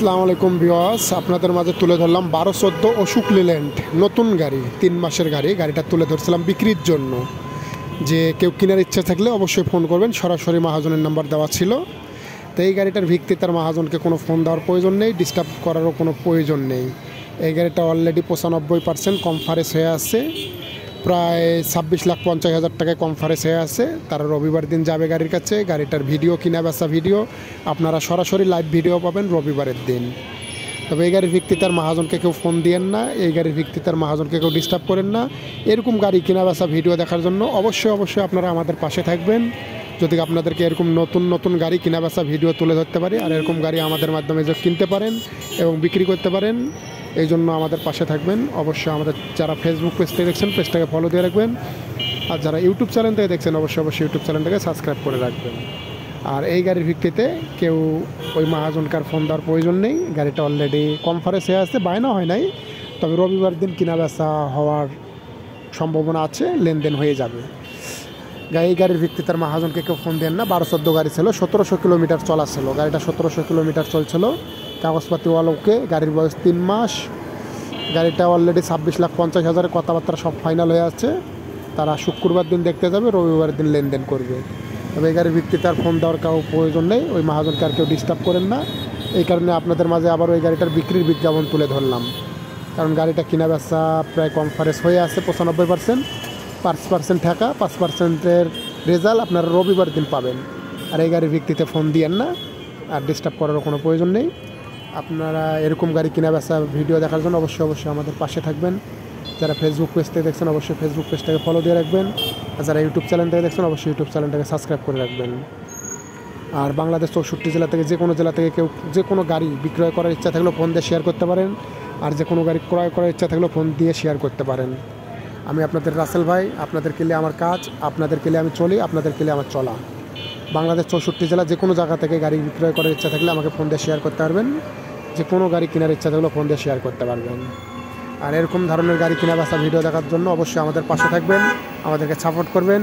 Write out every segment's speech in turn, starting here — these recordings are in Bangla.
আসসালামু আলাইকুম ভিউয়ার্স, আপনাদের মাঝে তুলে ধরলাম 1214 অশোক লেল্যান্ড নতুন গাড়ি, 3 মাসের গাড়ি। গাড়িটা তুলে ধরছিলাম বিক্রির জন্য। যে কেউ কেনার ইচ্ছা থাকলে অবশ্যই ফোন করবেন, সরাসরি মাহাজনের নাম্বার দেওয়া ছিল। তো এই গাড়িটার ভিত্তিতে মাহাজনকে কোনো ফোন দেওয়ার প্রয়োজন নেই, ডিস্টার্ব করারও কোনো প্রয়োজন নেই। এই গাড়িটা অলরেডি 95% কনফারেন্স হয়ে আছে, প্রায় 26,50,000 টাকায় কনফারেন্স হয়ে আছে। তারা রবিবার দিন যাবে গাড়ির কাছে। গাড়িটার ভিডিও, কিনা বেচা ভিডিও আপনারা সরাসরি লাইভ ভিডিও পাবেন রবিবারের দিন। তবে এই গাড়ির ভিত্তিতে আর মাহাজনকে কেউ ফোন দিয়েন না, এই গাড়ির ভিত্তিতে আর মাহাজনকে কেউ ডিস্টার্ব করেন না। এরকম গাড়ি কিনা বেচা ভিডিও দেখার জন্য অবশ্যই আপনারা আমাদের পাশে থাকবেন। যদি আপনাদেরকে এরকম নতুন গাড়ি কিনা বেচা ভিডিও তুলে ধরতে পারি, আর এরকম গাড়ি আমাদের মাধ্যমে যে কিনতে পারেন এবং বিক্রি করতে পারেন, এই জন্য আমাদের পাশে থাকবেন। অবশ্যই আমাদের যারা ফেসবুক পেজ থেকে দেখছেন, পেজটাকে ফলো দিয়ে রাখবেন। আর যারা ইউটিউব চ্যানেল থেকে দেখছেন, অবশ্যই ইউটিউব চ্যানেলটাকে সাবস্ক্রাইব করে রাখবেন। আর এই গাড়ির ভিত্তিতে কেউ ওই মাহাজনকার ফোন দেওয়ার প্রয়োজন নেই। গাড়িটা অলরেডি কনফারেন্স হয়ে আসছে, বায়না হয় নাই। তবে রবিবার দিন কিনা বেচা হওয়ার সম্ভাবনা আছে, লেনদেন হয়ে যাবে। এই গাড়ির ভিত্তিতে মাহাজনকে কেউ ফোন দেন না। 1214 গাড়ি ছিল, 1700 কিলোমিটার চলা ছিল। গাড়িটা 1700 কিলোমিটার চলছিল, কাগজপাতি ওকে। গাড়ির বয়স 3 মাস। গাড়িটা অলরেডি 26,50,000 কথাবার্তা সব ফাইনাল হয়ে আছে। তারা শুক্রবার দিন দেখতে যাবে, রবিবার দিন লেনদেন করবে। তবে এই গাড়ির ভিত্তিতে আর ফোন দেওয়ার কাউ প্রয়োজন নেই। ওই মাহাজনকে আর কেউ ডিস্টার্ব করেন না। এই কারণে আপনাদের মাঝে আবার ওই গাড়িটার বিক্রির বিজ্ঞাপন তুলে ধরলাম। কারণ গাড়িটা কিনা বেচা প্রায় কনফারেন্স হয়ে আছে 95%। 5% ঠেকা, 5%-এর রেজাল্ট আপনারা রবিবার দিন পাবেন। আর এই গাড়ির ভিত্তিতে ফোন দিয়েন না, আর ডিস্টার্ব করারও কোনো প্রয়োজন নেই। আপনারা এরকম গাড়ি কিনা বেচা ভিডিও দেখার জন্য অবশ্যই আমাদের পাশে থাকবেন। যারা ফেসবুক পেজ থেকে দেখছেন, অবশ্যই ফেসবুক পেজটাকে ফলো দিয়ে রাখবেন। আর যারা ইউটিউব চ্যানেল থেকে দেখছেন, অবশ্যই ইউটিউব চ্যানেলটাকে সাবস্ক্রাইব করে রাখবেন। আর বাংলাদেশ 64 জেলা থেকে যে কোনো জেলা থেকে কেউ যে কোনো গাড়ি বিক্রয় করার ইচ্ছা থাকলেও ফোন দিয়ে শেয়ার করতে পারেন। আর যে কোনো গাড়ি ক্রয় করার ইচ্ছা থাকলেও ফোন দিয়ে শেয়ার করতে পারেন। আমি আপনাদের রাসেল ভাই, আপনাদের কেলে আমার কাজ, আপনাদের কেলে আমি চলি, আপনাদের কেলে আমার চলা। বাংলাদেশ 64 জেলা যে কোনো জায়গা থেকে গাড়ি বিক্রয় করার ইচ্ছা থাকলে আমাকে ফোন দিয়ে শেয়ার করতে পারবেন। যে কোনো গাড়ি কেনার ইচ্ছা থাকলেও ফোন দিয়ে শেয়ার করতে পারবেন। আর এরকম ধরনের গাড়ি কেনা বেচা ভিডিও দেখার জন্য অবশ্যই আমাদের পাশে থাকবেন, আমাদেরকে সাপোর্ট করবেন,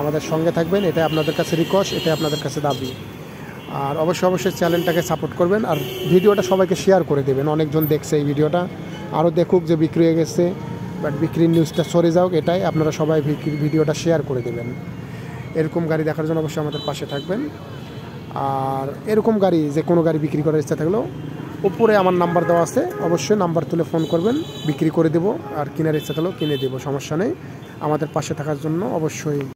আমাদের সঙ্গে থাকবেন। এটাই আপনাদের কাছে রিকোয়েস্ট, এটাই আপনাদের কাছে দাবি। আর অবশ্যই চ্যানেলটাকে সাপোর্ট করবেন। আর ভিডিওটা সবাইকে শেয়ার করে দেবেন। অনেকজন দেখছে এই ভিডিওটা, আরও দেখুক যে বিক্রি হয়ে গেছে, বাট বিক্রির নিউজটা সরে যাওক, এটাই আপনারা সবাই ভিডিওটা শেয়ার করে দেবেন। এরকম গাড়ি দেখার জন্য অবশ্যই আমাদের পাশে থাকবেন। আর এরকম গাড়ি যে কোনো গাড়ি বিক্রি করার ইচ্ছা থাকলেও উপরে আমার নাম্বার দেওয়া আছে, অবশ্যই নাম্বার তুলে ফোন করবেন, বিক্রি করে দেবো। আর কেনার ইচ্ছা থাকলেও কিনে দেবো, সমস্যা নেই। আমাদের পাশে থাকার জন্য অবশ্যই